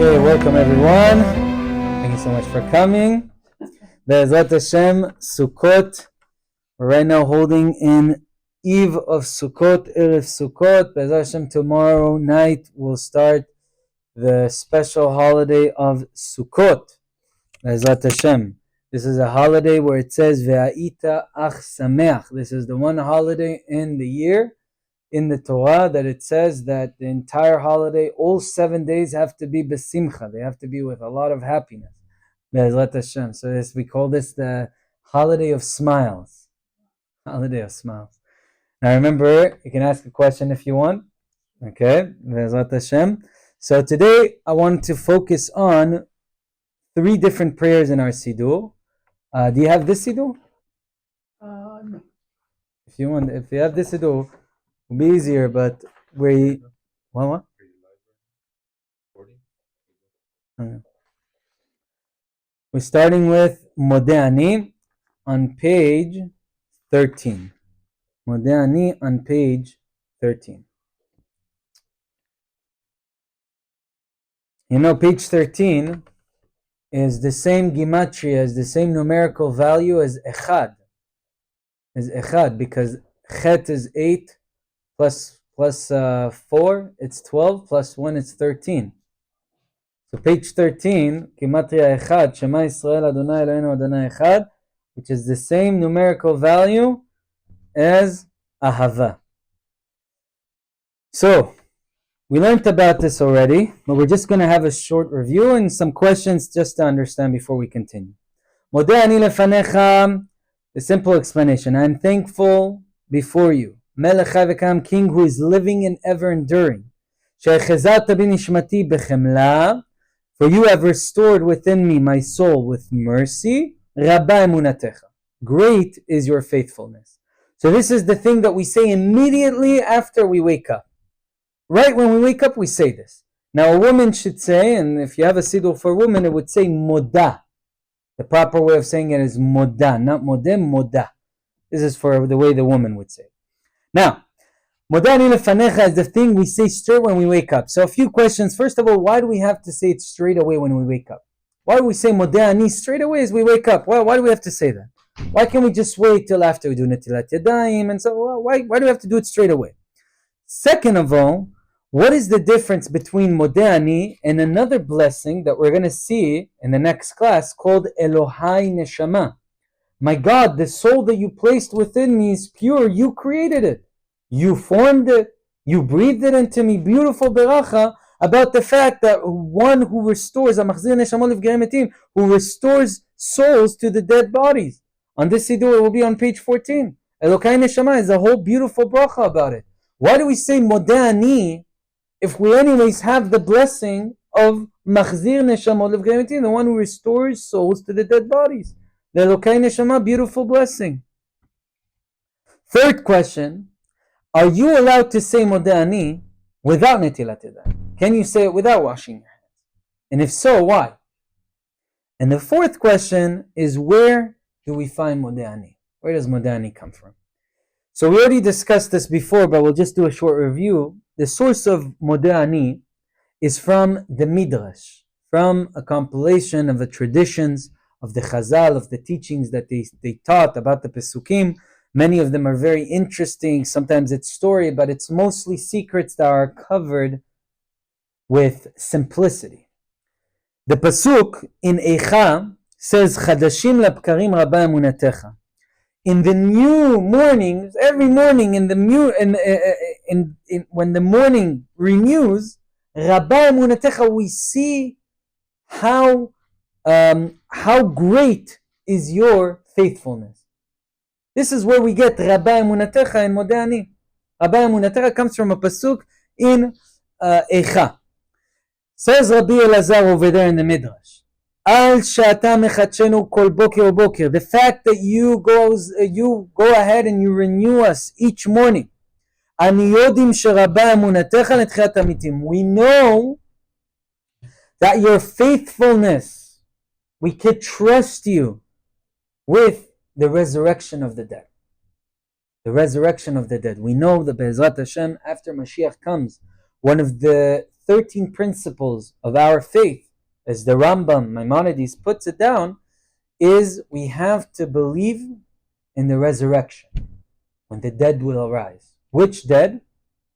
Okay, welcome everyone. Thank you so much for coming. Be'ezrat Hashem, Sukkot. We're right now holding in Eve of Sukkot, Erev Sukkot. Be'ezrat Hashem, tomorrow night we'll start the special holiday of Sukkot. Be'ezrat Hashem. This is a holiday where it says Ve'aita ach sameach. This is the one holiday in the year in the Torah that it says that the entire holiday, all 7 days have to be besimcha. They have to be with a lot of happiness. Be'ezrat Hashem. So this, we call this the holiday of smiles. Holiday of smiles. Now remember, you can ask a question if you want. Okay? Be'ezrat Hashem. So today I want to focus on 3 different prayers in our Siddur. Do you have this Siddur? No. If you have this Siddur, it'll be easier, but what? We're starting with Modeh Ani on page 13. Modeh Ani on page 13. You know, page 13 is the same gematria, as the same numerical value as echad. Is echad, because chet is 8 plus 4, it's 12, plus 1, it's 13. So page 13, gematria echad, Shema Yisrael Adonai Eloheinu Adonai Echad, which is the same numerical value as ahava. So we learned about this already, but we're just going to have a short review and some questions just to understand before we continue. Modeh Ani lefanecha, the simple explanation. I am thankful before you, Melech Chai v'Kayam, King who is living and ever enduring. She'echezat bi nishmati bechemla, for you have restored within me my soul with mercy. Rabba emunatecha, great is your faithfulness. So this is the thing that we say immediately after we wake up. Right when we wake up, we say this. Now, a woman should say, and if you have a siddur for a woman, it would say moda. The proper way of saying it is moda, not modeh, moda. This is for the way the woman would say it. Now, Modeh Ani lefanecha is the thing we say straight when we wake up. So a few questions. First of all, why do we have to say it straight away when we wake up? Why do we say Modeh Ani straight away as we wake up? Why do we have to say that? Why can't we just wait till after we do Netilat Yadyim? And so, why do we have to do it straight away? Second of all, what is the difference between Modeh Ani and another blessing that we're going to see in the next class called Elohai Neshama? My God, the soul that you placed within me is pure. You created it. You formed it. You breathed it into me. Beautiful beracha about the fact that one who restores, who restores souls to the dead bodies. On this Siddur, it will be on page 14. Elohai Neshama is a whole beautiful bracha about it. Why do we say Modeh Ani if we anyways have the blessing of Machzir Neshamot Levgeimetim, the one who restores souls to the dead bodies? The Elokai Neshama, beautiful blessing. Third question, are you allowed to say Modeh Ani without Netilat Yadyim? Can you say it without washing your hands? And if so, why? And the fourth question is, where do we find Modeh Ani? Where does Modeh Ani come from? So we already discussed this before, but we'll just do a short review. The source of Modeh Ani is from the Midrash, from a compilation of the traditions of the Chazal, of the teachings that they taught about the Pesukim. Many of them are very interesting. Sometimes it's story, but it's mostly secrets that are covered with simplicity. The Pasuk in Eicha says, Chadashim labkarim rabba emunatecha. In the new mornings, every morning, when the morning renews, Rabba emunatecha, we see how great is your faithfulness. This is where we get Rabba emunatecha in Modeh Ani. Rabba emunatecha comes from a pasuk in Eicha. Says Rabbi Elazar over there in the Midrash, Al shata mechatshenu kol boker uboker. The fact that you go ahead and you renew us each morning. Ani yodim sherabba emunatecha letchiyat hametim. We know that your faithfulness, we could trust you with the resurrection of the dead. The resurrection of the dead. We know that Be'ezrat Hashem, after Mashiach comes, one of the 13 principles of our faith, as the Rambam Maimonides puts it down, is we have to believe in the resurrection, when the dead will arise. Which dead?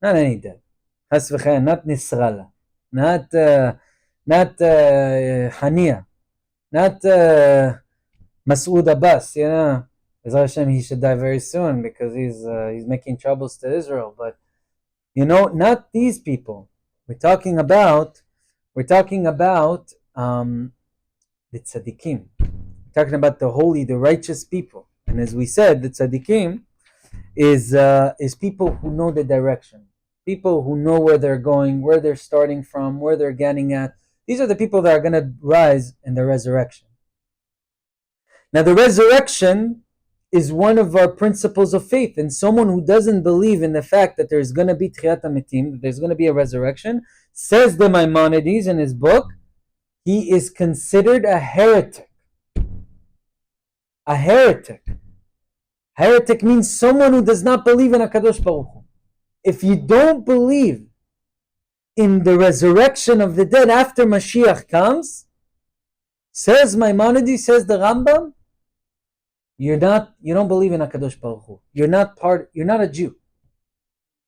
Not any dead. Not Nisrallah, not Hania, not Masoud Abbas. As Hashem, he should die very soon because he's making troubles to Israel. But not these people. We're talking about the tzaddikim. We're talking about the holy, the righteous people. And as we said, the tzaddikim is people who know the direction, people who know where they're going, where they're starting from, where they're getting at. These are the people that are going to rise in the resurrection. Now, the resurrection is one of our principles of faith, and someone who doesn't believe in the fact that there's going to be Techiyat Hametim, that there's going to be a resurrection, says the Maimonides in his book, he is considered a heretic. A heretic. Heretic means someone who does not believe in HaKadosh Baruch Hu. If you don't believe in the resurrection of the dead after Mashiach comes, says Maimonides, says the Rambam, you don't believe in HaKadosh Baruch Hu. You're not a Jew.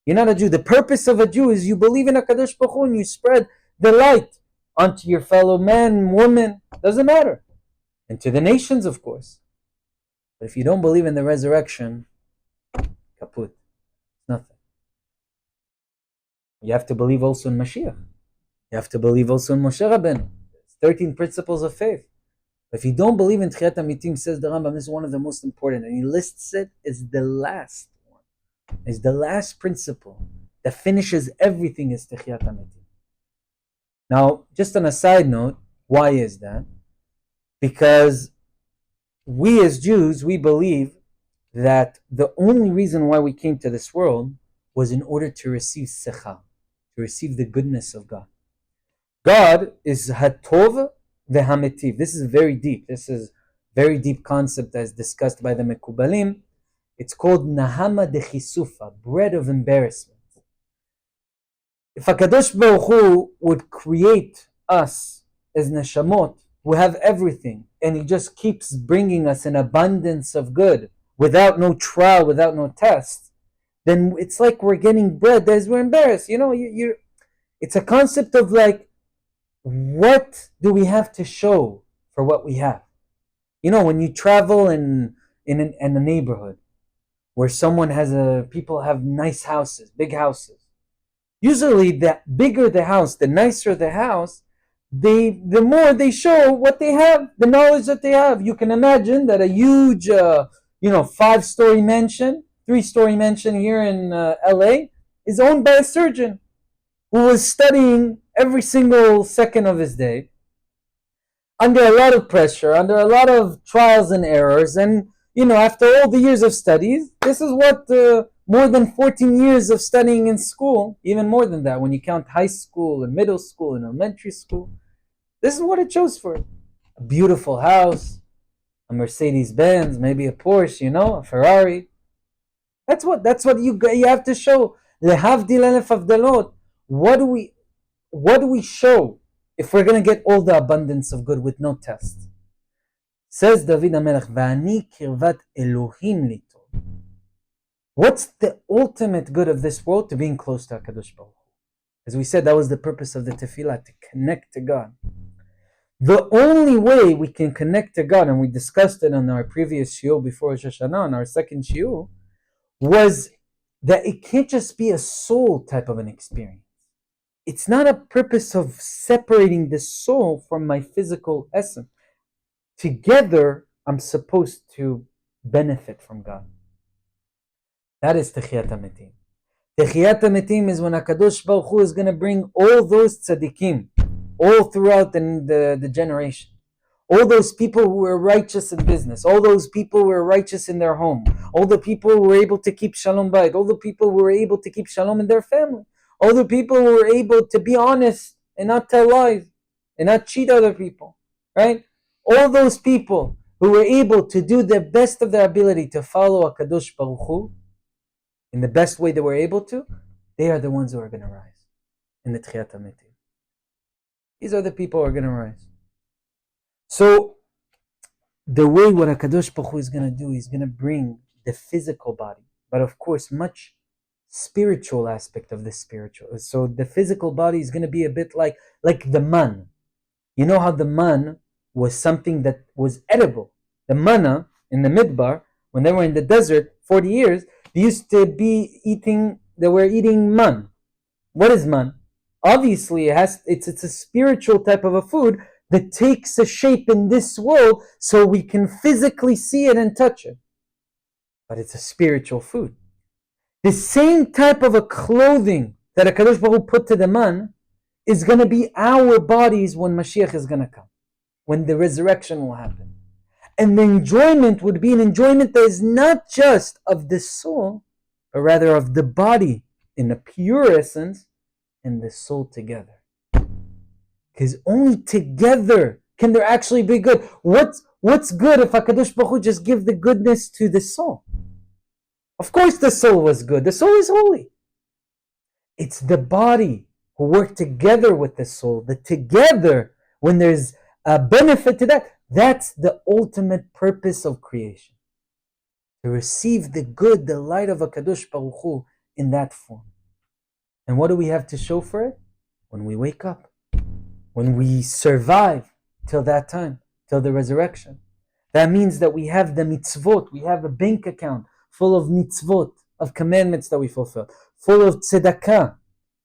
You're not a Jew. The purpose of a Jew is you believe in HaKadosh Baruch Hu and you spread the light onto your fellow man, woman, doesn't matter. And to the nations, of course. But if you don't believe in the resurrection, kaput. Nothing. You have to believe also in Mashiach. You have to believe also in Moshe Rabbeinu. 13 principles of faith. If you don't believe in Techiyat Hametim, says the Rambam, this is one of the most important, and he lists it as the last one, as the last principle that finishes everything is Techiyat Hametim. Now, just on a side note, why is that? Because we as Jews, we believe that the only reason why we came to this world was in order to receive sechar, to receive the goodness of God. God is Hatov v'Hametiv. This is very deep. This is very deep concept as discussed by the Mekubalim. It's called Nahama de Chisufa, bread of embarrassment. If HaKadosh Baruch Hu would create us as neshamot, who have everything, and he just keeps bringing us an abundance of good, without no trial, without no test, then it's like we're getting bread as we're embarrassed. It's a concept of like, what do we have to show for what we have? When you travel in a neighborhood where people have nice houses, big houses. Usually, the bigger the house, the nicer the house, the more they show what they have, the knowledge that they have. You can imagine that a huge, 5-story mansion, 3-story mansion here in LA is owned by a surgeon who was studying every single second of his day, under a lot of pressure, under a lot of trials and errors, and after all the years of studies, this is what more than 14 years of studying in school, even more than that when you count high school and middle school and elementary school, this is what it shows for. A beautiful house, a Mercedes-Benz, maybe a Porsche, a Ferrari. That's what you have to show. Lehavdil elef avdalot. What do we show if we're going to get all the abundance of good with no test? Says David HaMelech, V'ani kirvat Elohim lito. What's the ultimate good of this world? To being close to HaKadosh Baruch Hu. As we said, that was the purpose of the Teffilah, to connect to God. The only way we can connect to God, and we discussed it on our previous shiur before Rosh Hashanah, on our second shiur, was that it can't just be a soul type of an experience. It's not a purpose of separating the soul from my physical essence. Together, I'm supposed to benefit from God. That is Techiyat Hametim. Techiyat Hametim is when HaKadosh Baruch Hu is going to bring all those tzaddikim, all throughout the generation. All those people who were righteous in business, all those people who were righteous in their home, all the people who were able to keep shalom bayit, all the people who were able to keep shalom in their family, all the people who were able to be honest and not tell lies and not cheat other people, right? All those people who were able to do the best of their ability to follow HaKadosh Baruch Hu in the best way they were able to, they are the ones who are going to rise in the Techiyat Hametim. These are the people who are going to rise. So, the way what HaKadosh Baruch Hu is going to do, he's going to bring the physical body, but of course, much spiritual aspect of the spiritual. So, the physical body is going to be a bit like the man. You know how the man was something that was edible. The manna in the midbar, when they were in the desert 40 years, they used to be eating, they were eating man. What is man? Obviously, it's a spiritual type of a food that takes a shape in this world so we can physically see it and touch it. But it's a spiritual food. The same type of a clothing that HaKadosh Baruch Hu put to the man is going to be our bodies when Mashiach is going to come, when the resurrection will happen. And the enjoyment would be an enjoyment that is not just of the soul, but rather of the body in a pure essence and the soul together. Because only together can there actually be good. What's good if HaKadosh Baruch Hu just give the goodness to the soul? Of course the soul was good. The soul is holy. It's the body who work together with the soul. The together, when there's a benefit to that, that's the ultimate purpose of creation. To receive the good, the light of HaKadosh Baruch Hu in that form. And what do we have to show for it? When we wake up. When we survive till that time, till the resurrection. That means that we have the mitzvot, we have a bank account full of mitzvot, of commandments that we fulfill, full of tzedakah,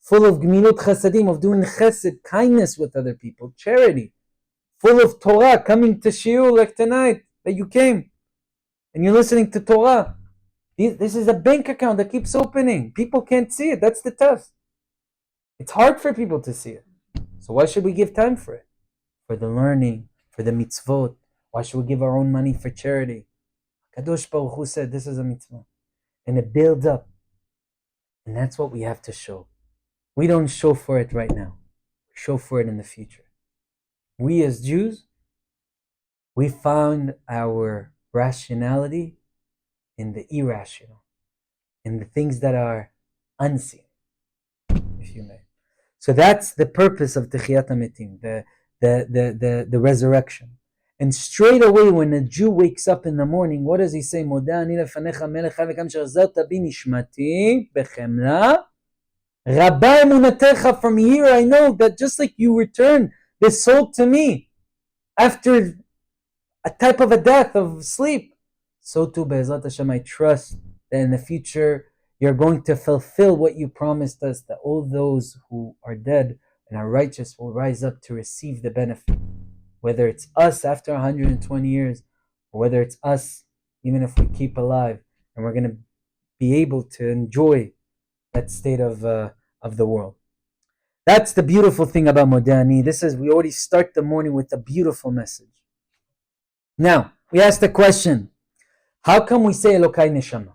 full of gmilut chasadim, of doing chesed, kindness with other people, charity, full of Torah, coming to Shiur like tonight, that you came, and you're listening to Torah. This is a bank account that keeps opening. People can't see it, that's the test. It's hard for people to see it. So why should we give time for it? For the learning, for the mitzvot. Why should we give our own money for charity? Kadosh Baruch Hu said this is a mitzvah. And it builds up. And that's what we have to show. We don't show for it right now. We show for it in the future. We as Jews, we found our rationality in the irrational, in the things that are unseen, if you may. So that's the purpose of Techiyat Hametim, the resurrection. And straight away, when a Jew wakes up in the morning, what does he say? Modeh Ani lefanecha melech chai v'kam she'chazarta bi nishmati bechemla rabba emunatecha. From here I know that just like you return the soul to me after a type of a death, of sleep, so too be'ezrat Hashem I trust that in the future you're going to fulfill what you promised us, that all those who are dead and are righteous will rise up to receive the benefit. Whether it's us after 120 years, or whether it's us even if we keep alive, and we're going to be able to enjoy that state of the world. That's the beautiful thing about Modeh Ani. This is, we already start the morning with a beautiful message. Now, we ask the question, how come we say Elokai Neshama?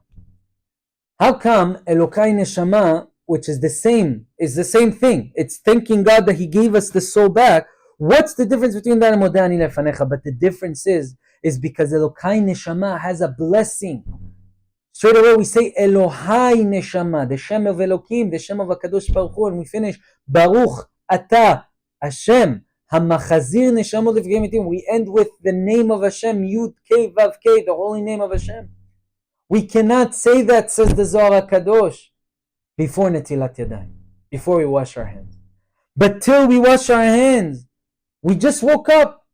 How come Elokai Neshama, which is the same thing? It's thanking God that He gave us the soul back. What's the difference between that and Modeh Ani lefanecha? But the difference is because Elokai Neshama has a blessing. Straight away we say Elohai Neshama, the Shem of Elokim, the Shem of HaKadosh Baruch Hu, and we finish Baruch Ata Hashem Hamachazir Neshamot Lefnei Metim. We end with the name of Hashem, Yud Kei Vav Kei, the holy name of Hashem. We cannot say that, says the Zohar HaKadosh, before Netilat Yadyim, before we wash our hands. But till we wash our hands, we just woke up.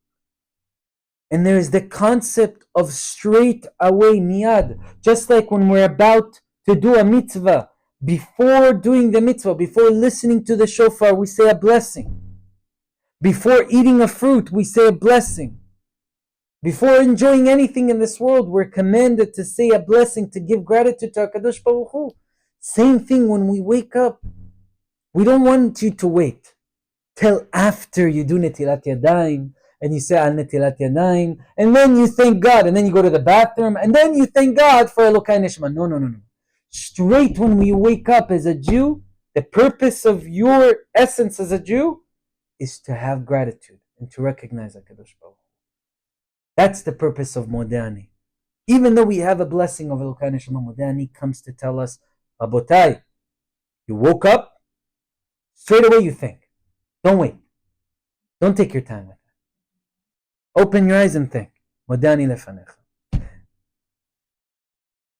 And there is the concept of straight away, miyad. Just like when we're about to do a mitzvah, before doing the mitzvah, before listening to the shofar, we say a blessing. Before eating a fruit, we say a blessing. Before enjoying anything in this world, we're commanded to say a blessing, to give gratitude to HaKadosh Baruch Hu. Same thing when we wake up. We don't want you to wait till after you do Netilat Yadyim, and you say Al Netilat Yadyim, and then you thank God, and then you go to the bathroom, and then you thank God for Elokai Neshama. No. Straight when we wake up as a Jew, the purpose of your essence as a Jew is to have gratitude and to recognize HaKadosh Baruch Hu. That's the purpose of Modeh Ani. Even though we have a blessing of Elokai Neshama, Modeh Ani comes to tell us, Rabotai, you woke up, straight away you think. Don't wait. Don't take your time with that. Open your eyes and think. Modeh Ani lefanecha.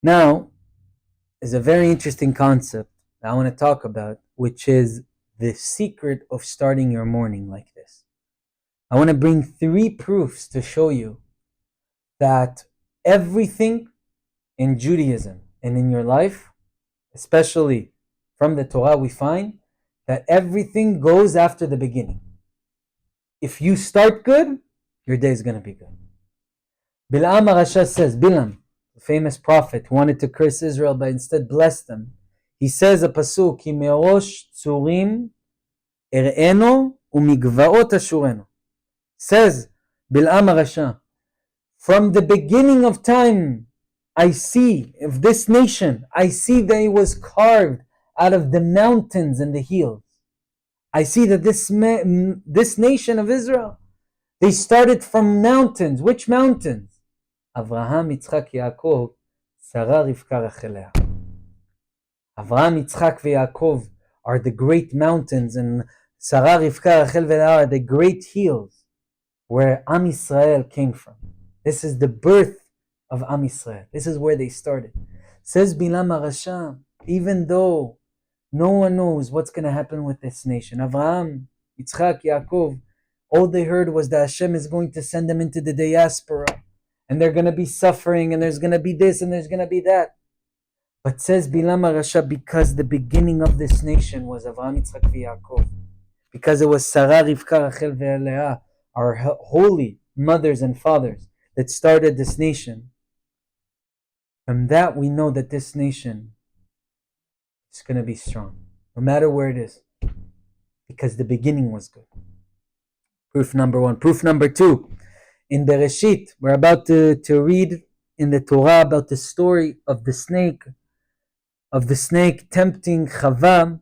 Now, is a very interesting concept that I want to talk about, which is the secret of starting your morning like this. I want to bring 3 proofs to show you that everything in Judaism and in your life, especially from the Torah, we find that everything goes after the beginning. If you start good, your day is going to be good. Bilam HaRasha says, Bilam, the famous prophet, wanted to curse Israel but instead blessed them. He says a pasuk, Ki merosh tzurim er'eno umigvaot ashureno. Says Bilam HaRasha, from the beginning of time, I see of this nation, I see that it was carved out of the mountains and the hills. I see that this nation of Israel, they started from mountains. Which mountains? Avraham, Yitzchak, Yaakov, Sarah, Rivka, Rachel, Leah. Avraham, Yitzchak, Yaakov are the great mountains, and Sarah, Rivka, Rachel, Leah are the great hills where Am Yisrael came from. This is the birth of Am Yisrael. This is where they started. Says Bilam HaRasha, even though no one knows what's going to happen with this nation, Avraham, Yitzchak, Yaakov, all they heard was that Hashem is going to send them into the diaspora, and they're going to be suffering, and there's going to be this, and there's going to be that. But says Bilam HaRasha, because the beginning of this nation was Avraham, Yitzchak, Yaakov, because it was Sarah, Rivka, Rachel, Leah, our holy mothers and fathers, that started this nation. From that we know that this nation is going to be strong, no matter where it is, because the beginning was good. Proof number 1. Proof number 2. In Bereshit, we're about to read in the Torah about the story of the snake tempting Chava,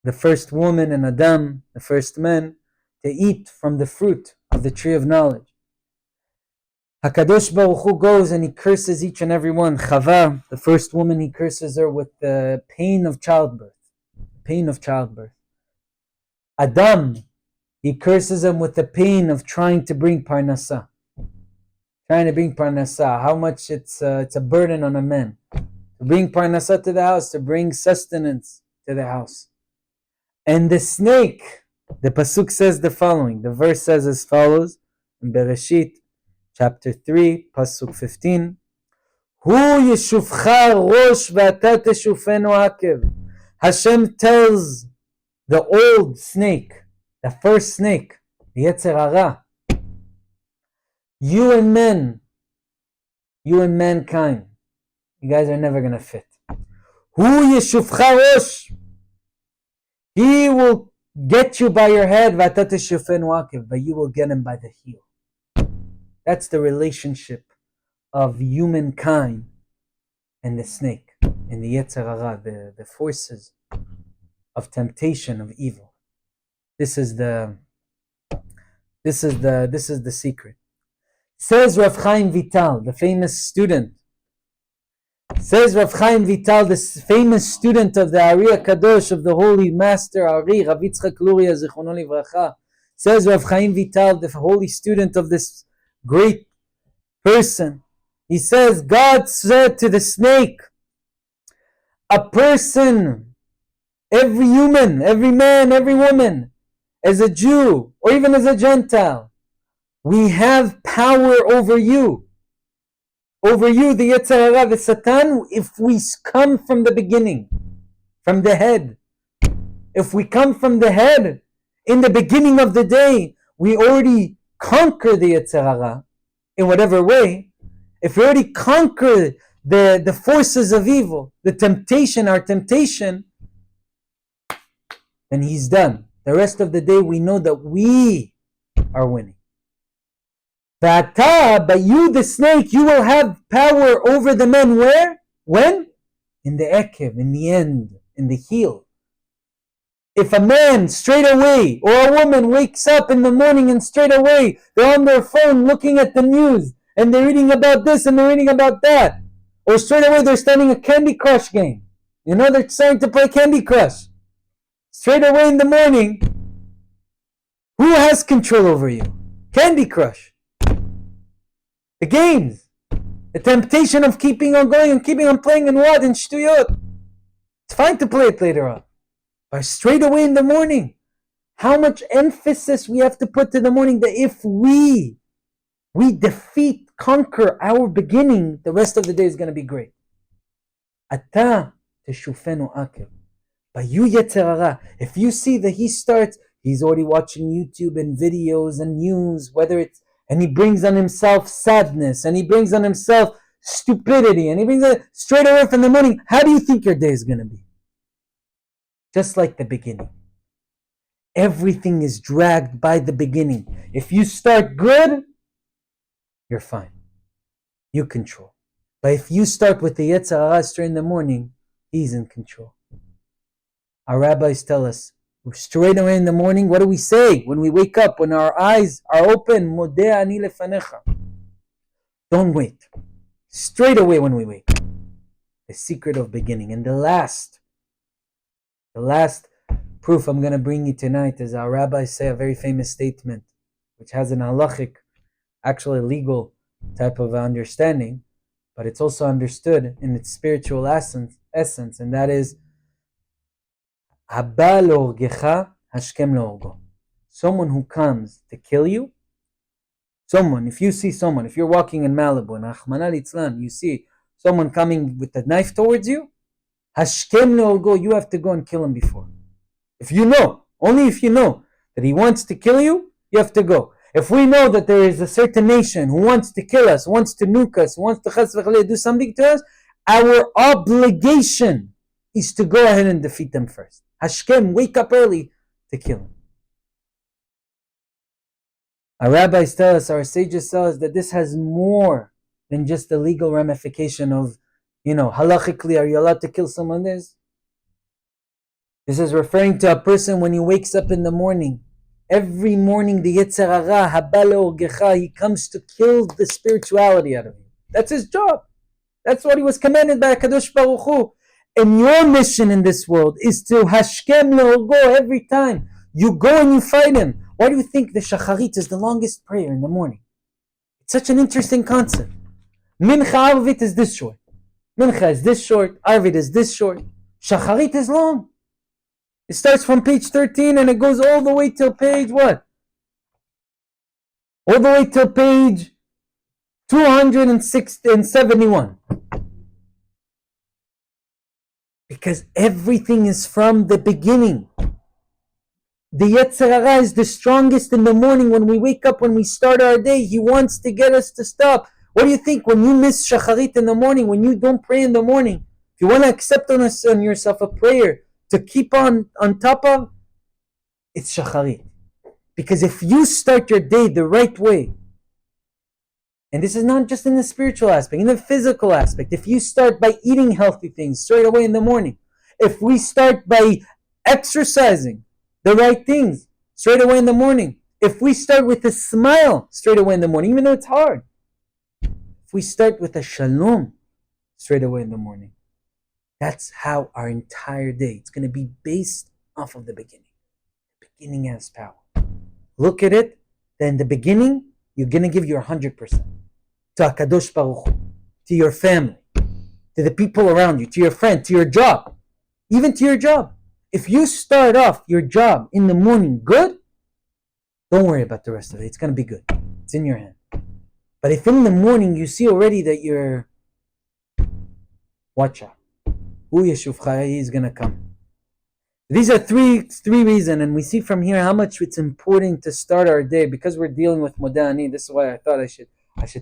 the first woman, and Adam, the first man, to eat from the fruit of the tree of knowledge. HaKadosh Baruch Hu goes and he curses each and every one. Chava, the first woman, he curses her with the pain of childbirth. Adam, he curses him with the pain of trying to bring parnasa. How much it's a burden on a man. To bring parnasa to the house, to bring sustenance to the house. And the snake, the pasuk says the following. The verse says as follows in Bereshit, chapter 3, pasuk 15. Hu yeshufcha rosh v'ata teshufenu akev. Hashem tells the old snake, the first snake, the Yetzer Hara, you and mankind, you guys are never going to fit. Hu yeshufcha rosh. He will get you by your head, v'ata teshufenu akev, but you will get him by the heel. That's the relationship of humankind and the snake and the Yetzer Hara, the forces of temptation, of evil. This is the secret. Says Rav Chaim Vital, the famous student. Says Rav Chaim Vital, the famous student of the Ari HaKadosh, of the Holy Master Ari, Rav Yitzchak Luria Zichrono Livracha. Says Rav Chaim Vital, the holy student of this great person. He says, God said to the snake, a person, every human, every man, every woman, as a Jew or even as a Gentile, we have power over you. Over you, the Yetzer Hara, the Satan, if we come from the beginning, from the head. If we come from the head, in the beginning of the day, we already conquer the Yetzer Hara in whatever way. If we already conquer the forces of evil, the temptation, our temptation, then he's done. The rest of the day we know that we are winning. But you, the snake, you will have power over the men where? When? In the ekev, in the end, in the heel. If a man straight away or a woman wakes up in the morning and straight away they're on their phone looking at the news and they're reading about this and they're reading about that, or straight away they're starting a Candy Crush game. They're starting to play Candy Crush. Straight away in the morning, Who has control over you? Candy Crush. The games. The temptation of keeping on going and keeping on playing and what? In shtuyot. It's fine to play it later on. But straight away in the morning. How much emphasis we have to put to the morning that if we defeat, conquer our beginning, the rest of the day is going to be great. Ata teshufenu akel. But you Yetzer Hara, if you see that he starts, he's already watching YouTube and videos and news, and he brings on himself sadness, and he brings on himself stupidity, and he brings it straight away from the morning. How do you think your day is going to be? Just like the beginning. Everything is dragged by the beginning. If you start good, you're fine. You control. But if you start with the Yetzer Hara straight in the morning, he's in control. Our rabbis tell us, straight away in the morning, what do we say when we wake up, when our eyes are open? Modeh Ani lefanecha. Don't wait. Straight away when we wake up. The secret of beginning. And the last proof I'm going to bring you tonight is our rabbis say a very famous statement, which has an halachic, actually legal type of understanding, but it's also understood in its spiritual essence, and that is, someone who comes to kill you, if you're walking in Malibu, and Rahmana litzlan, you see someone coming with a knife towards you, you have to go and kill him before. Only if you know that he wants to kill you, you have to go. If we know that there is a certain nation who wants to kill us, wants to nuke us, wants to do something to us, our obligation is to go ahead and defeat them first. Hashkem, wake up early to kill him. Our rabbis tell us, our sages tell us that this has more than just the legal ramification of, halachically, are you allowed to kill someone? This is referring to a person when he wakes up in the morning. Every morning, the Yetzer Hara, Habalo Gecha, he comes to kill the spirituality out of you. That's his job. That's what he was commanded by HaKadosh Baruch Hu. And your mission in this world is to Hashkem Le'orgo every time. You go and you fight him. Why do you think the Shacharit is the longest prayer in the morning? It's such an interesting concept. Mincha Arvit is this short. Mincha is this short. Arvit is this short. Shacharit is long. It starts from page 13 and it goes all the way till page what? All the way till page 271. Because everything is from the beginning. The Yetzer Hara is the strongest in the morning when we wake up, when we start our day. He wants to get us to stop. What do you think when you miss Shacharit in the morning, when you don't pray in the morning? If you want to accept on yourself a prayer to keep on top of, it's Shacharit. Because if you start your day the right way, and this is not just in the spiritual aspect, in the physical aspect, if you start by eating healthy things straight away in the morning, if we start by exercising the right things straight away in the morning, if we start with a smile straight away in the morning, even though it's hard, if we start with a shalom straight away in the morning, that's how our entire day, it's going to be based off of the beginning. The beginning has power. Look at it, then the beginning, you're going to give your 100% to HaKadosh Baruch Hu, to your family, to the people around you, to your friend, to your job, even to your job. If you start off your job in the morning good, don't worry about the rest of it. It's going to be good. It's in your hand. But if in the morning you see already that you're, watch out. Hu Yeshuvcha, he's going to come. These are three reasons, and we see from here how much it's important to start our day. Because we're dealing with Modeh Ani, this is why I thought I should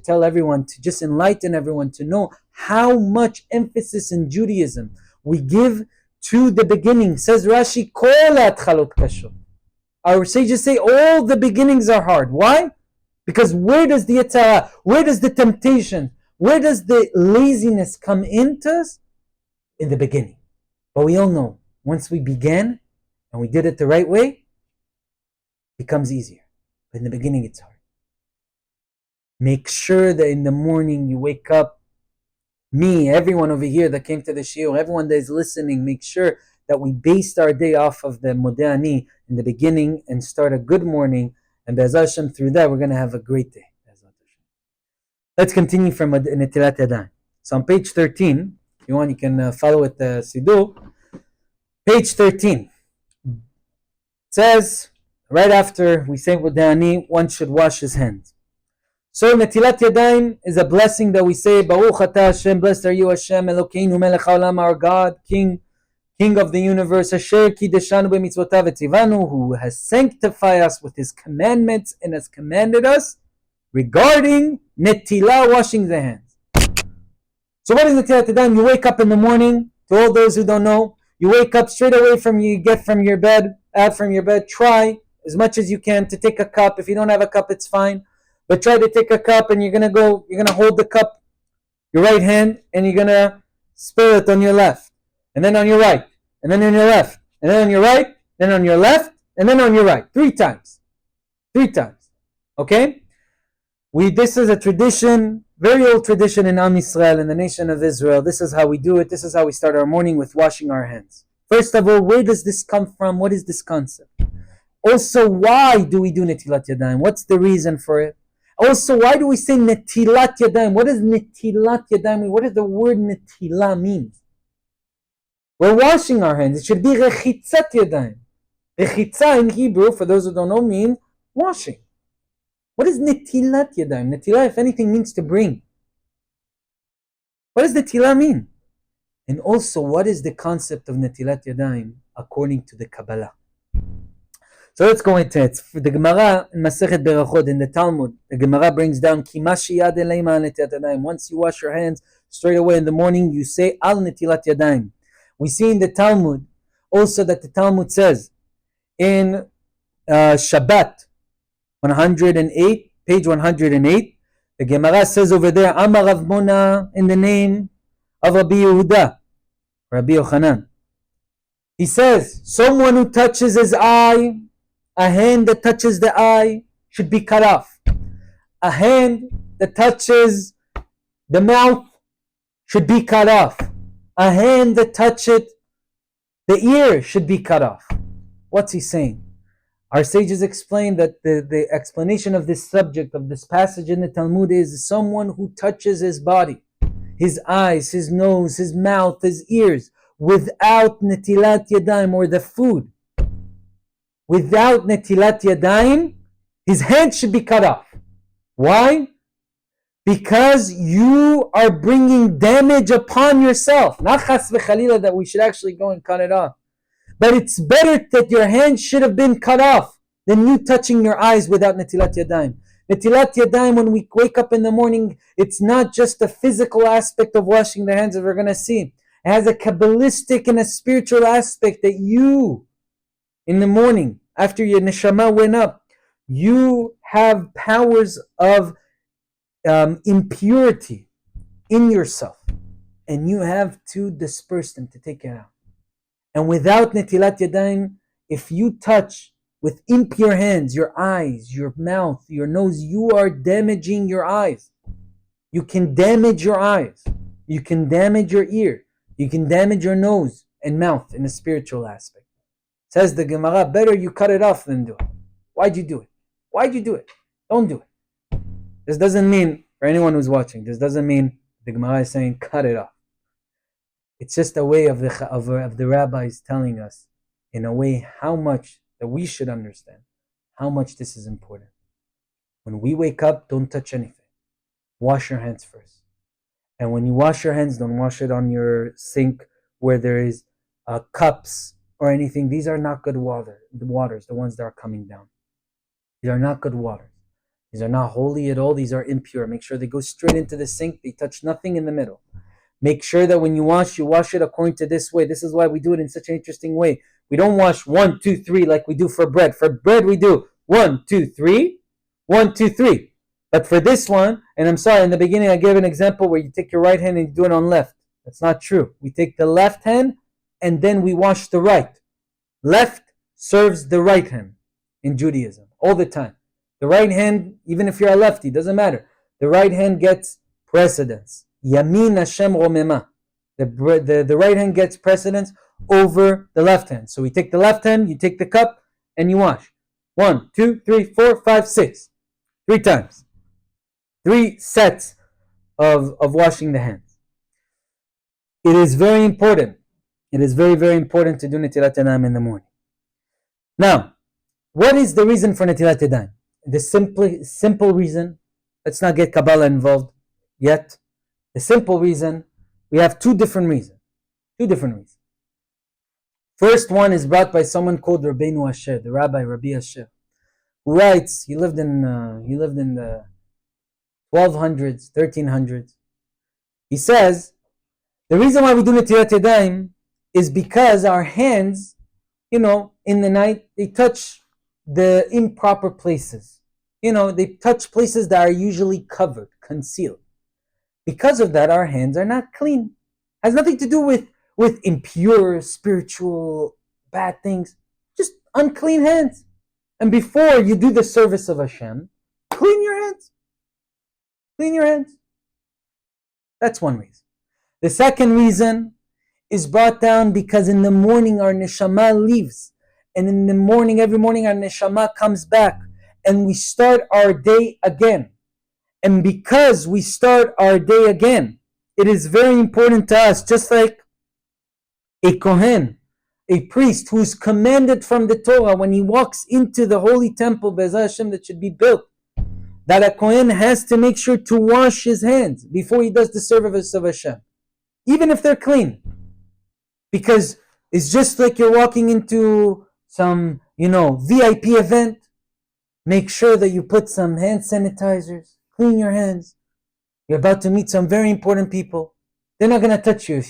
tell everyone, to just enlighten everyone to know how much emphasis in Judaism we give to the beginning. Says Rashi, Kol ha'atchalot kashot. Our sages say all the beginnings are hard. Why? Because where does the Yetzer Hara, where does the temptation, where does the laziness come into us? In the beginning. But we all know, once we began and we did it the right way, it becomes easier. But in the beginning, it's hard. Make sure that in the morning you wake up. Me, everyone over here that came to the Shiur, everyone that is listening, make sure that we based our day off of the Modeh Ani in the beginning and start a good morning. And Be'ez Hashem, through that, we're going to have a great day. Let's continue from Netilat Yadyim. So on page 13, if you want, you can follow with the Siddur. Page 13. It says, right after we say Modeh Ani, one should wash his hands. So Netilat Yadyim is a blessing that we say, Baruch Atah Hashem, blessed are you Hashem, Elokeinu melech haolam, our God, King of the universe, Asher kideshanu b'mitzvotav v'tzivanu, who has sanctified us with his commandments and has commanded us regarding Netilah, washing the hands. So what is Netilat Yadyim? You wake up in the morning, to all those who don't know, you wake up straight away get from your bed, out from your bed, try as much as you can to take a cup. If you don't have a cup, it's fine. But try to take a cup and you're going to hold the cup, your right hand, and you're going to spill it on your left. And then on your right. And then on your left. And then on your right. Then on your left. And then on your right. 3 times. 3 times. Okay? This is a tradition, very old tradition in Am Yisrael, in the nation of Israel. This is how we do it. This is how we start our morning, with washing our hands. First of all, where does this come from? What is this concept? Also, why do we do Netilat Yadyim? What's the reason for it? Also, why do we say Netilat Yadyim? What does Netilat Yadyim mean? What does the word Netilah mean? We're washing our hands. It should be Rechitzat Yadyim. Rechitza in Hebrew, for those who don't know, means washing. What is Netilat Yadyim? Netilah, if anything, means to bring. What does Netilah mean? And also, what is the concept of Netilat Yadyim according to the Kabbalah? So let's go into it. For the Gemara in Masechet Berachot, in the Talmud, the Gemara brings down Kimashi Yad Lemaala Lemaskil. Once you wash your hands straight away in the morning, you say Al Netilat Yadyim. We see in the Talmud also that the Talmud says in Shabbat 108, page 108, the Gemara says over there, Amar Rav Mona, in the name of Rabbi Yehuda, Rabbi Yochanan. He says, someone who touches his eye, a hand that touches the eye should be cut off. A hand that touches the mouth should be cut off. A hand that touches the ear should be cut off. What's he saying? Our sages explain that the explanation of this subject, of this passage in the Talmud, is someone who touches his body, his eyes, his nose, his mouth, his ears, without Netilat Yadyim, or the food. Without Netilat Yadyim, his hand should be cut off. Why? Because you are bringing damage upon yourself. Not chas v'chalila that we should actually go and cut it off. But it's better that your hand should have been cut off than you touching your eyes without Netilat Yadyim. Netilat Yadyim, when we wake up in the morning, it's not just a physical aspect of washing the hands, as we're going to see. It has a Kabbalistic and a spiritual aspect that you, in the morning, after your neshama went up, you have powers of impurity in yourself. And you have to disperse them, to take it out. And without Netilat Yadyim, if you touch with impure hands your eyes, your mouth, your nose, you are damaging your eyes. You can damage your eyes. You can damage your ear. You can damage your nose and mouth in a spiritual aspect. Says the Gemara, better you cut it off than do it. Why'd you do it? Why'd you do it? Don't do it. This doesn't mean, for anyone who's watching, this doesn't mean the Gemara is saying cut it off. It's just a way of the rabbis telling us, in a way, how much that we should understand, how much this is important. When we wake up, don't touch anything. Wash your hands first. And when you wash your hands, don't wash it on your sink where there is cups or anything. These are not good waters, the ones that are coming down. These are not good waters. These are not holy at all. These are impure. Make sure they go straight into the sink. They touch nothing in the middle. Make sure that when you wash it according to this way. This is why we do it in such an interesting way. We don't wash 1, 2, 3 like we do for bread. For bread we do 1, 2, 3, 1, 2, 3. But for this one, and I'm sorry, in the beginning I gave an example where you take your right hand and you do it on left. That's not true. We take the left hand and then we wash the right. Left serves the right hand in Judaism all the time. The right hand, even if you're a lefty, doesn't matter. The right hand gets precedence. Yamin Hashem Romema. The right hand gets precedence over the left hand. So we take the left hand, you take the cup, and you wash. 1, 2, 3, 4, 5, 6. 3 times. 3 sets of washing the hands. It is very important. It is very, very important to do Netilat Yadyim in the morning. Now, what is the reason for Netilat Yadyim? The simple reason, let's not get Kabbalah involved yet. The simple reason, we have two different reasons. First one is brought by someone called Rabbeinu Asher, the Rabbi Asher, who writes, he lived in the 1200s, 1300s. He says, the reason why we do Netilat Yadyim is because our hands, in the night, they touch the improper places. They touch places that are usually covered, concealed. Because of that, our hands are not clean. It has nothing to do with impure, spiritual, bad things. Just unclean hands. And before you do the service of Hashem, clean your hands. Clean your hands. That's one reason. The second reason is brought down because in the morning our neshama leaves. And in the morning, every morning our neshama comes back. And we start our day again. And because we start our day again, it is very important to us, just like a Kohen, a priest who is commanded from the Torah when he walks into the holy temple, Be'ezrat Hashem, that should be built, that a Kohen has to make sure to wash his hands before he does the service of Hashem, even if they're clean. Because it's just like you're walking into some, VIP event. Make sure that you put some hand sanitizers, clean your hands. You're about to meet some very important people. They're not going to touch you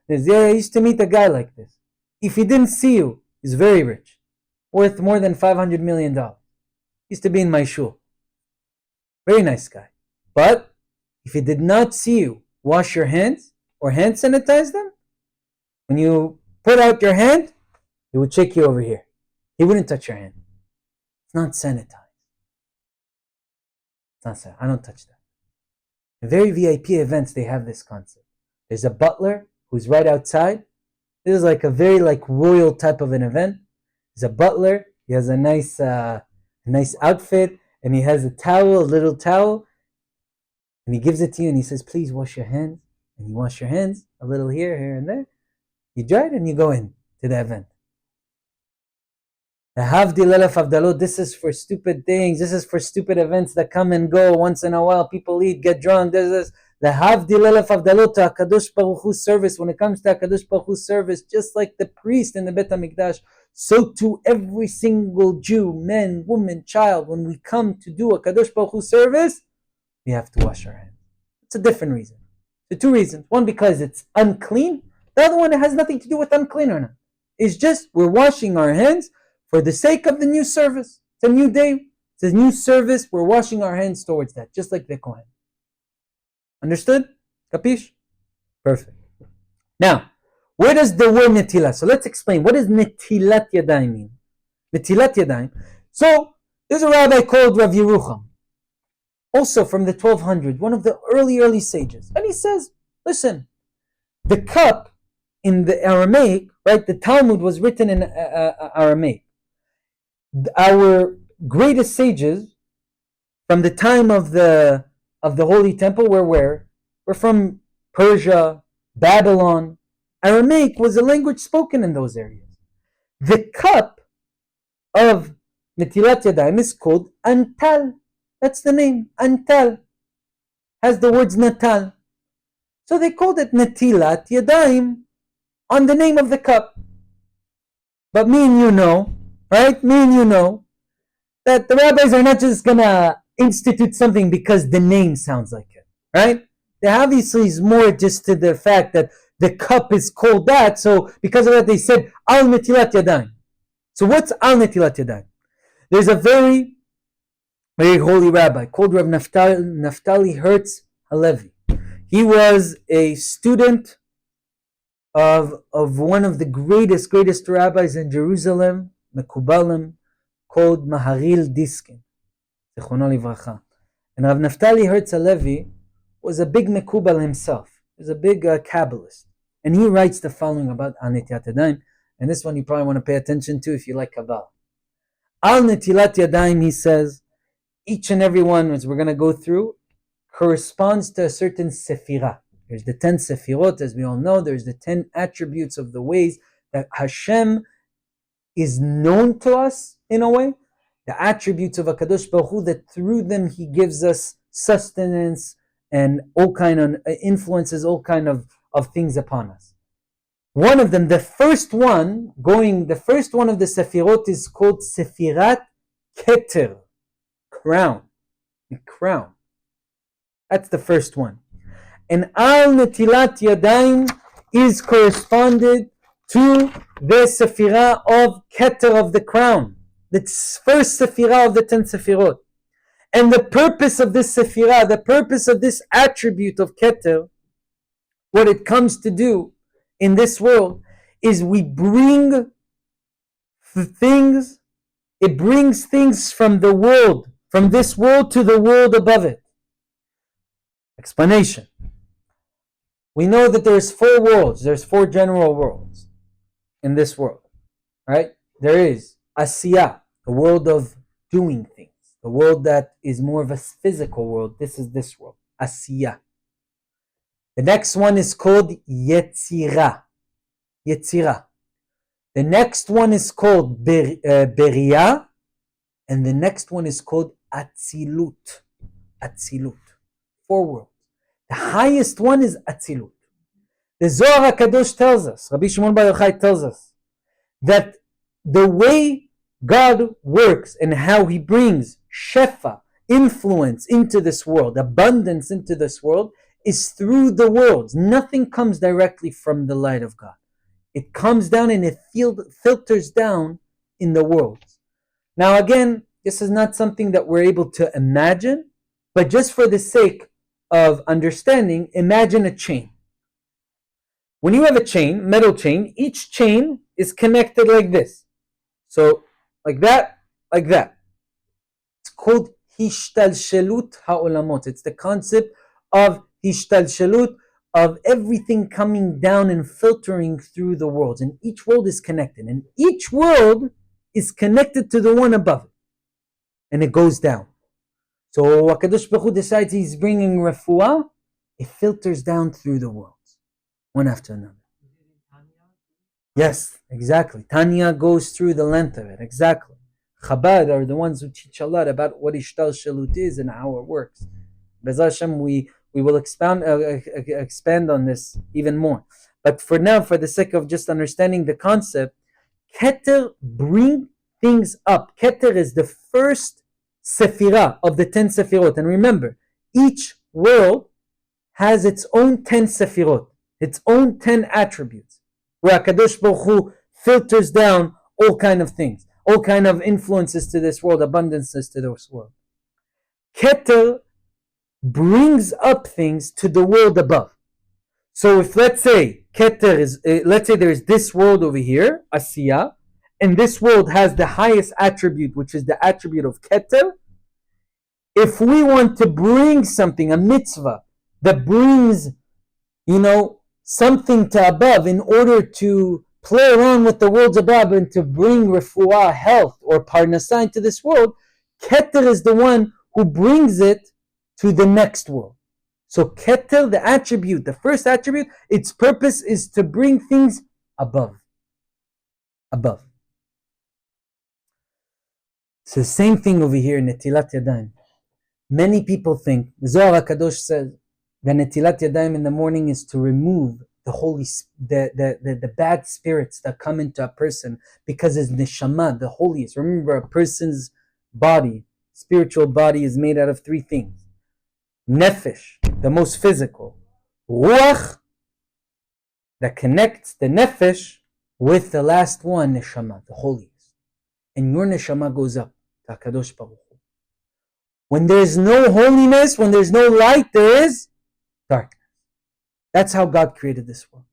I used to meet a guy like this. If he didn't see you, he's very rich, worth more than $500 million. Used to be in my shul. Very nice guy. But if he did not see you wash your hands or hand sanitize them, when you put out your hand, he would shake you over here. He wouldn't touch your hand. It's not sanitized. I don't touch that. In very VIP events, they have this concept. There's a butler who's right outside. This is like a very royal type of an event. There's a butler. He has a nice outfit, and he has a little towel, and he gives it to you, and he says, "Please wash your hands." And you wash your hands a little here, and there. You dry it, and you go in to the event. The Havdil Elef Avdalot, this is for stupid things. This is for stupid events that come and go once in a while. People eat, get drunk. There's the Havdil Elef Avdalot to HaKadosh Baruch Hu's service. When it comes to HaKadosh Baruch Hu's service, just like the priest in the Bet HaMikdash, so too every single Jew, man, woman, child, when we come to do HaKadosh Baruch Hu's service, we have to wash our hands. It's a different reason. The two reasons. One, because it's unclean. The other one, it has nothing to do with unclean or not. It's just we're washing our hands for the sake of the new service. It's a new day. It's a new service. We're washing our hands towards that, just like the Kohen. Understood? Capish? Perfect. Now, where does the word Netilah? So let's explain. What does Netilat Yadyim mean? Netilat Yadyim. So, there's a rabbi called Rav Yerucham, also from the 1200s, one of the early sages. And he says, listen, the cup in the Aramaic, right? The Talmud was written in Aramaic. Our greatest sages from the time of the Holy Temple were where? We're from Persia, Babylon. Aramaic was a language spoken in those areas. The cup of Netilat Yadyim is called Antal. That's the name, Antal. Has the words Natal. So they called it Netilat Yadyim on the name of the cup. But me and you know, right? Me and you know that the rabbis are not just gonna institute something because the name sounds like it, right? There obviously is more just to the fact that the cup is called that, so because of that they said Al Netilat Yadyim. So what's Al Netilat Yadyim? There's a very, very holy rabbi called Rav Naftali Hertz Halevi. He was a student of one of the greatest rabbis in Jerusalem, Mekubalim, called Maharil Diskin. And Rav Naftali Hertz Halevi was a big Mekubal himself. He was a big Kabbalist. And he writes the following about Netilat Yadyim, and this one you probably want to pay attention to if you like Kabbalah. Al Netilat Yadyim, he says, each and every one, as we're going to go through, corresponds to a certain Sefirah. There's the 10 Sefirot, as we all know. There's the 10 attributes of the ways that Hashem is known to us in a way. The attributes of HaKadosh Baruch Hu, that through them He gives us sustenance and all kind of influences, all kind of things upon us. One of them, the first one of the Sefirot is called Sefirat Keter, crown. That's the first one. And Al Netilat Yadyim is corresponded to the Sefirah of Keter, of the crown. The first Sefirah of the 10 Sefirot. And the purpose of this Sefirah, the purpose of this attribute of Keter, what it comes to do in this world is we bring things, it brings things from the world, from this world to the world above it. Explanation. We know that there's 4 worlds, there's 4 general worlds in this world, right? There is Asiyah, the world of doing things, the world that is more of a physical world. This is this world, Asiyah. The next one is called Yetzirah. The next one is called Beriah, and the next one is called Atzilut. 4 worlds. The highest one is Atzilut. The Zohar HaKadosh tells us, Rabbi Shimon Bar Yochai tells us, that the way God works and how He brings shefa, influence into this world, abundance into this world, is through the worlds. Nothing comes directly from the light of God. It comes down and it filters down in the worlds. Now again, this is not something that we're able to imagine, but just for the sake of understanding, imagine a chain. When you have a chain, metal chain, each chain is connected like this. So, like that, like that. It's called Hishtalshelut ha'olamot. It's the concept of Hishtalshelut, of everything coming down and filtering through the worlds. And each world is connected. And each world is connected to the one above it. And it goes down. So HaKadosh Baruch Hu decides He's bringing refuah, it filters down through the worlds, one after another. Yes, exactly. Tanya goes through the length of it, exactly. Chabad are the ones who teach a lot about what Ishtalshelut is and how it works. B'ezras Hashem, we will expand on this even more. But for now, for the sake of just understanding the concept, Keter bring things up. Keter is the first Sefirah of the 10 Sefirot. And remember, each world has its own 10 Sefirot, its own 10 attributes, where HaKadosh Baruch Hu filters down all kind of things, all kind of influences to this world, abundances to this world. Keter brings up things to the world above. So if let's say Keter is, let's say there is this world over here, Asiyah, and this world has the highest attribute, which is the attribute of Keter. If we want to bring something, a mitzvah, that brings, something to above in order to play around with the worlds above and to bring refuah, health, or parnasah into this world, Keter is the one who brings it to the next world. So Keter, the attribute, the first attribute, its purpose is to bring things above. It's the same thing over here in Netilat Yadyim. Many people think, the Zohar HaKadosh says, that Netilat Yadyim in the morning is to remove the bad spirits that come into a person, because his neshama, the holiest. Remember, a person's body, spiritual body, is made out of 3 things. Nefesh, the most physical. Ruach, that connects the nefesh with the last one, neshama, the holiest. And your neshama goes up to HaKadosh Baruch Hu. When there's no holiness, when there's no light, there is darkness. That's how God created this world.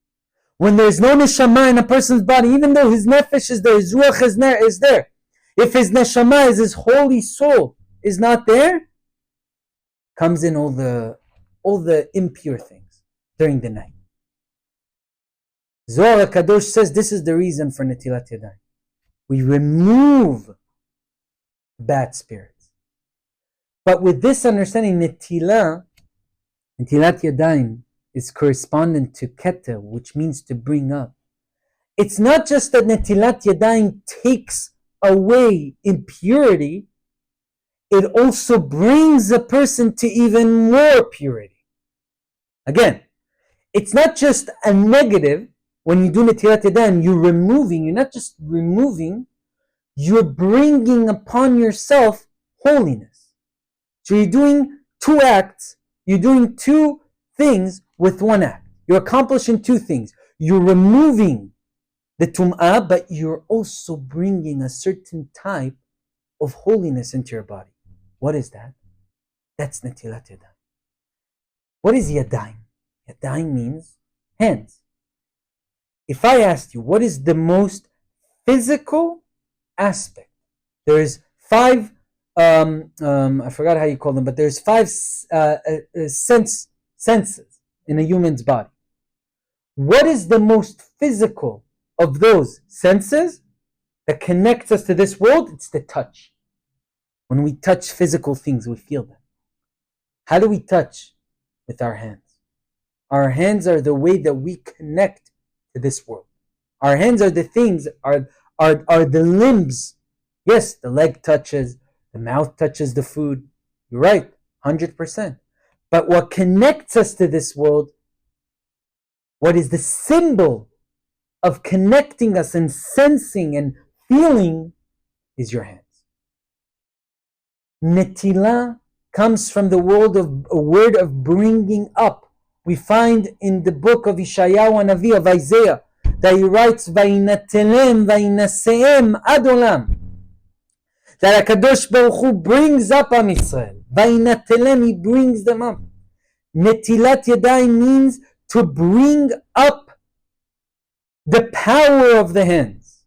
When there's no neshama in a person's body, even though his nefesh is there, his ruach is there, if his neshama, is his holy soul, is not there, comes in all the impure things during the night. Zohar HaKadosh says this is the reason for Netilat Yadyim. We remove bad spirits. But with this understanding, Netilat Yadyim is correspondent to Keter, which means to bring up. It's not just that Netilat Yadyim takes away impurity, it also brings a person to even more purity. Again, it's not just a negative. When you do Netilat Yadyim, you're not just removing, you're bringing upon yourself holiness. So you're doing two acts, you're doing two things with one act. You're accomplishing two things. You're removing the tum'ah, but you're also bringing a certain type of holiness into your body. What is that? That's Netilat Yadyim. What is Yadyim? Yadyim means hands. If I asked you, what is the most physical aspect? There's five, I forgot how you call them, but there's five senses in a human's body. What is the most physical of those senses that connects us to this world? It's the touch. When we touch physical things, we feel them. How do we touch? With our hands. Our hands are the way that we connect to this world. Our hands are the things, are the limbs. Yes, the leg touches, the mouth touches the food. You're right, 100%. But what connects us to this world, what is the symbol of connecting us and sensing and feeling, is your hands. Netilah comes from the word of bringing up. We find in the book of Yeshayahu Hanavi, of Isaiah, that he writes, "Vayinatelem, vayinaseem ad olam." That HaKadosh Baruch Hu brings up Am Yisrael. Vayinatelem, he brings them up. Netilat Yadyim means to bring up the power of the hands.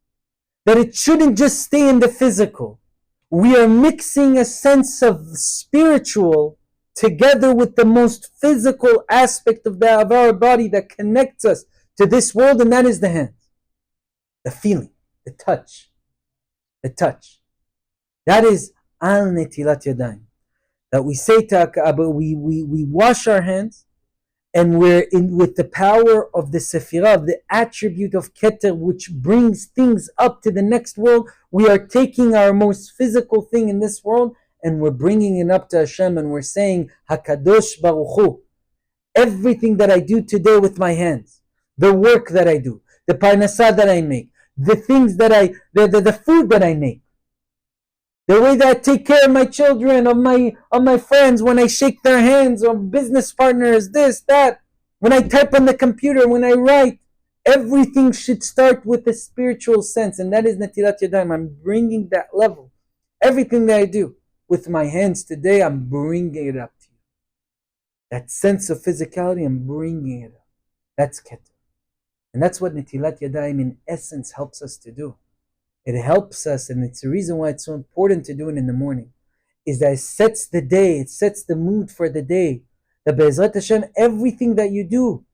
That it shouldn't just stay in the physical. We are mixing a sense of spiritual together with the most physical aspect of our body that connects us to this world, and that is the hands. The feeling, the touch. The touch. That is Al Netilat Yadyim. That we say we wash our hands, and we're in with the power of the Sefirah, of the attribute of Keter, which brings things up to the next world. We are taking our most physical thing in this world and we're bringing it up to Hashem, and we're saying, HaKadosh Baruch Hu, everything that I do today with my hands, the work that I do, the parnasah that I make, the things that the food that I make, the way that I take care of my children, of my friends, when I shake their hands, or business partners, this, that, when I type on the computer, when I write, everything should start with a spiritual sense, and that is Netilat Yadyim. I'm bringing that level. Everything that I do with my hands today, I'm bringing it up to you. That sense of physicality, I'm bringing it up. That's Keter. And that's what Netilat Yadyim in essence helps us to do. It helps us, and it's the reason why it's so important to do it in the morning, is that it sets the day, it sets the mood for the day. That Be'ezrat Hashem, everything that you do,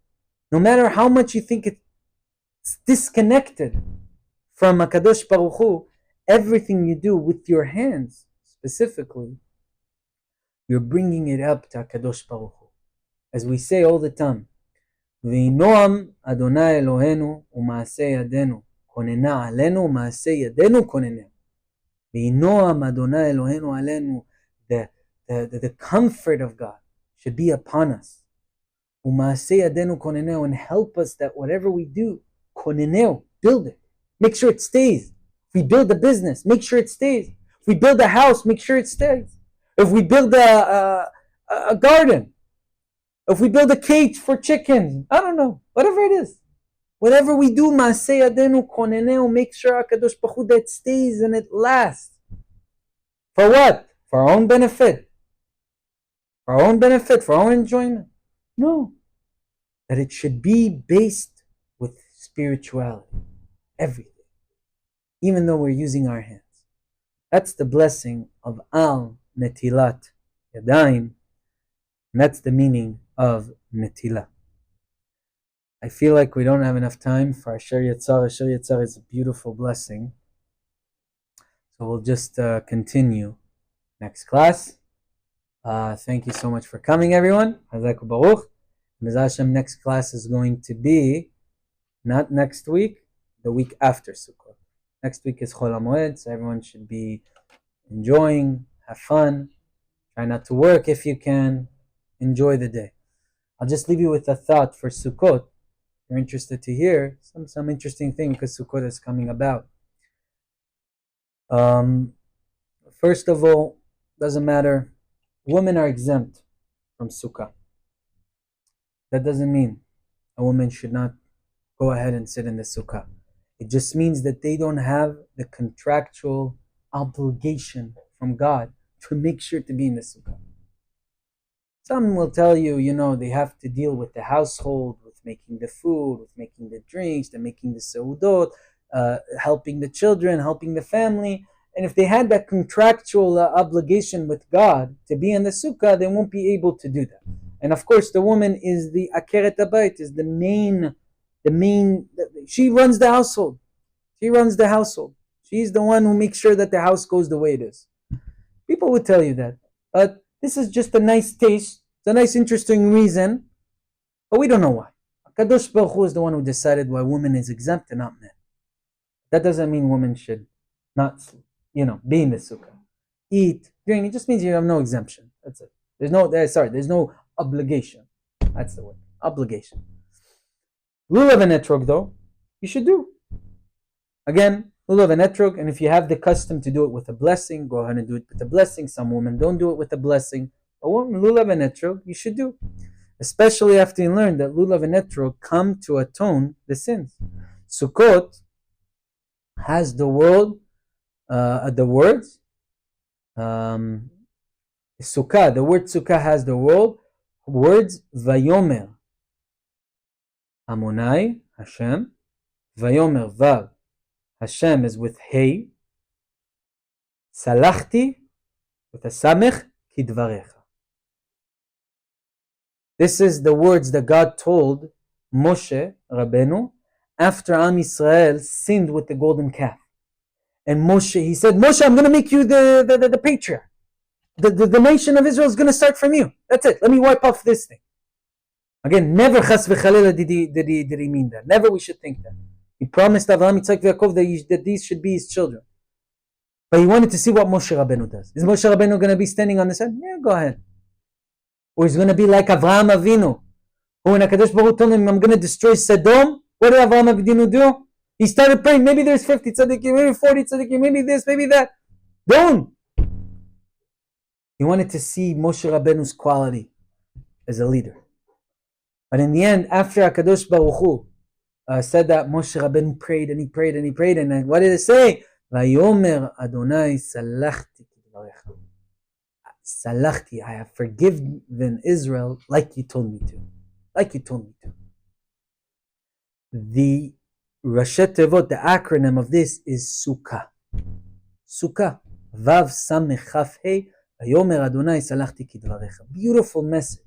no matter how much you think it's disconnected from HaKadosh Baruch Hu, everything you do with your hands, specifically, you're bringing it up to HaKadosh Baruch Hu. As we say all the time, V'inoam Adonai Eloheinu u'maaseh yadenu konena alenu u'maaseh yadenu konena. V'inoam Adonai Eloheinu alenu. The comfort of God should be upon us. U'maaseh yadenu konena, and help us that whatever we do, koneneu, build it. Make sure it stays. If we build a business, make sure it stays. If we build a house, make sure it stays. If we build a garden, if we build a cage for chickens, I don't know, whatever it is. Whatever we do, Maaseh Yadenu Koneneu, make sure HaKadosh Baruch Hu that stays and it lasts. For what? For our own benefit. For our own benefit, for our own enjoyment. No. That it should be based with spirituality. Everything. Even though we're using our hands. That's the blessing of Al Netilat Yadyim. And that's the meaning of Netilah. I feel like we don't have enough time for Asher Yetzar. Asher Yetzar is a beautiful blessing. So we'll just continue next class. Thank you so much for coming, everyone. Hazak Baruch. Hashem, next class is going to be not next week, the week after Sukkot. Next week is Chol HaMoed, so everyone should be enjoying, have fun, try not to work if you can, enjoy the day. I'll just leave you with a thought for Sukkot. If you're interested to hear some interesting thing because Sukkot is coming about. First of all, doesn't matter. Women are exempt from Sukkah. That doesn't mean a woman should not go ahead and sit in the Sukkah. It just means that they don't have the contractual obligation from God to make sure to be in the Sukkah. Some will tell you, they have to deal with the household, with making the food, with making the drinks, they're making the seudot, helping the children, helping the family. And if they had that contractual obligation with God to be in the Sukkah, they won't be able to do that. And of course, the woman is the Akeret Habayit, is the main, she runs the household. She runs the household. She's the one who makes sure that the house goes the way it is. People would tell you that. But this is just a nice taste. It's a nice, interesting reason. But we don't know why. Kadosh Baruch Hu is the one who decided why women is exempt and not men. That doesn't mean women should not, be in the Sukkah. Eat, drink. It just means you have no exemption. That's it. There's no obligation. That's the word. Obligation. Lulav and etrog, though, you should do. Again, lulav and etrog, and if you have the custom to do it with a blessing, go ahead and do it with a blessing. Some women don't do it with a blessing. But lulav and etrog, you should do. Especially after you learn that lulav and etrog come to atone the sins. Sukkot has the words, Sukkah, the word Sukkah has the words Vayomer. Amonai, Hashem. Vayomer, Vav. Hashem is with Hey. Salachti, with a Samech, Kidvarecha. This is the words that God told Moshe Rabbeinu after Am Yisrael sinned with the golden calf. And he said, Moshe, I'm going to make you the patriarch. The nation of Israel is going to start from you. That's it. Let me wipe off this thing. Again, never chas v'chalila did he mean that. Never we should think that. He promised Avraham, Yitzchak, Yaakov that these should be his children. But he wanted to see what Moshe Rabbeinu does. Is Moshe Rabbeinu going to be standing on the side? Yeah, go ahead. Or he's going to be like Avraham Avinu, who when HaKadosh Baruch Hu told him, I'm going to destroy Sodom, what did Avraham Avinu do? He started praying, maybe there's 50 tzaddikim, maybe 40 tzaddikim, maybe this, maybe that. Don't! He wanted to see Moshe Rabbeinu's quality as a leader. But in the end, after HaKadosh Baruch Hu said that, Moshe Rabbeinu prayed and he prayed and he prayed, and then what did it say? Vayomer Adonai salachti kidvarecha. Salachti, I have forgiven Israel like you told me to. Like you told me to. The Rashet Tevot, the acronym of this is Sukkah. Sukkah. Vav Samech Chaf Hei Vayomer Adonai salachti kidvarecha. Beautiful message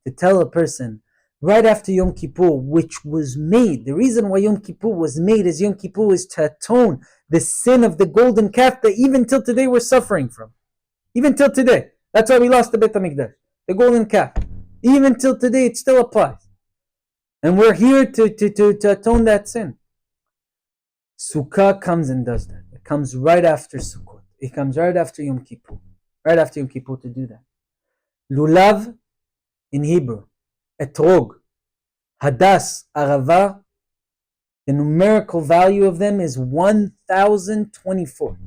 to tell a person right after Yom Kippur, which was made. The reason why Yom Kippur was made as Yom Kippur is to atone the sin of the golden calf that even till today we're suffering from. Even till today. That's why we lost the Beit HaMikdash. The golden calf. Even till today it still applies. And we're here to atone that sin. Sukkah comes and does that. It comes right after Sukkot. It comes right after Yom Kippur. Right after Yom Kippur to do that. Lulav in Hebrew. Etrog. Hadas. Arava. The numerical value of them is 1024.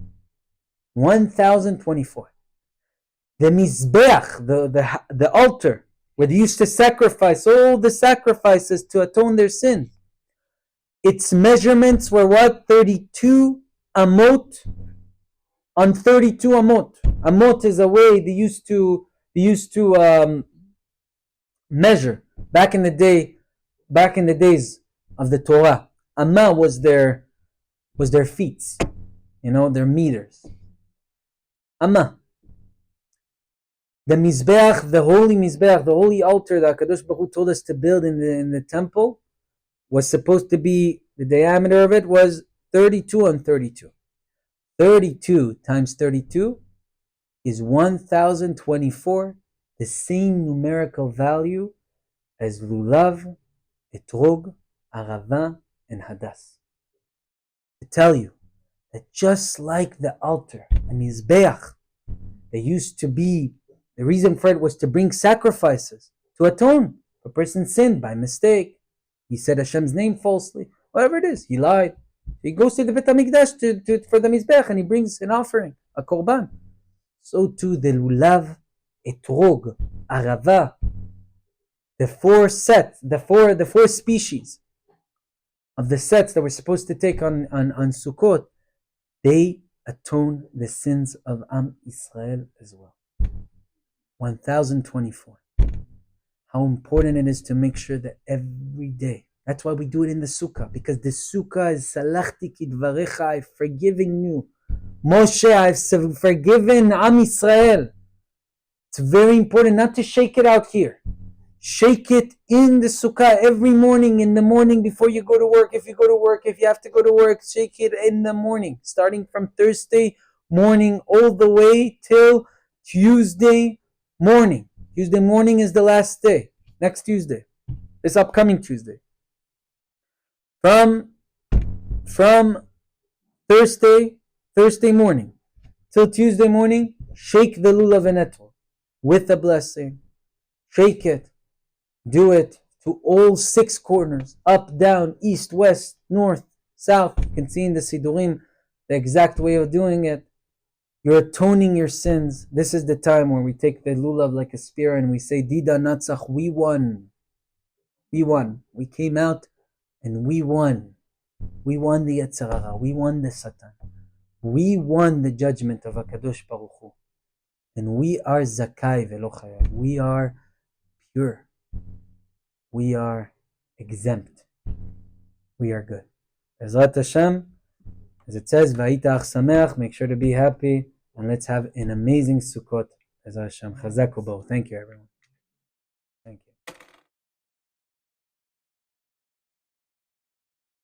1024. The Mizbeach, the altar, where they used to sacrifice all the sacrifices to atone their sins. Its measurements were what? 32 amot on 32 amot. Amot is a way they used to measure back in the days of the Torah. Amma was their feet, their meters. Amma. The Mizbeach, the holy Mizbeach, the holy altar that HaKadosh Baruch Hu told us to build in the temple was supposed to be, the diameter of it was 32 on 32. 32 times 32 is 1024, the same numerical value as lulav, etrog, arava, and hadas. To tell you that just like the altar, a mizbeach, they used to be, the reason for it was to bring sacrifices, to atone. If a person sinned by mistake, he said Hashem's name falsely, whatever it is, he lied. He goes to the Bet HaMikdash for the mizbeach and he brings an offering, a korban. So too the lulav, etrog, arava, the four sets, the four species of the sets that we're supposed to take on Sukkot, they atone the sins of Am Israel as well. 1024. How important it is to make sure that every day, that's why we do it in the Sukkah, because the Sukkah is Salachti Kidvarecha, I've forgiven you. Moshe, I've forgiven Am Israel. It's very important not to shake it out here. Shake it in the Sukkah every morning, in the morning before you go to work. If you go to work, if you have to go to work, shake it in the morning, starting from Thursday morning all the way till Tuesday morning. Tuesday morning is the last day. Next Tuesday. This upcoming Tuesday. From Thursday morning till Tuesday morning, shake the lulav and etrog with a blessing. Shake it. Do it to all 6 corners, up, down, east, west, north, south. You can see in the Sidurim the exact way of doing it. You're atoning your sins. This is the time where we take the lulav like a spear and we say, Dida Natzach, we won. We won. We came out and we won. We won the Yetzer Hara. We won the Satan. We won the judgment of HaKadosh Baruch Hu. And we are Zakai velo Chayav. We are pure. We are exempt. We are good. Ezrat Hashem, as it says, Va'ita ach sameach, make sure to be happy, and let's have an amazing Sukkot. Ezrat Hashem, chazak u'bo. Thank you, everyone.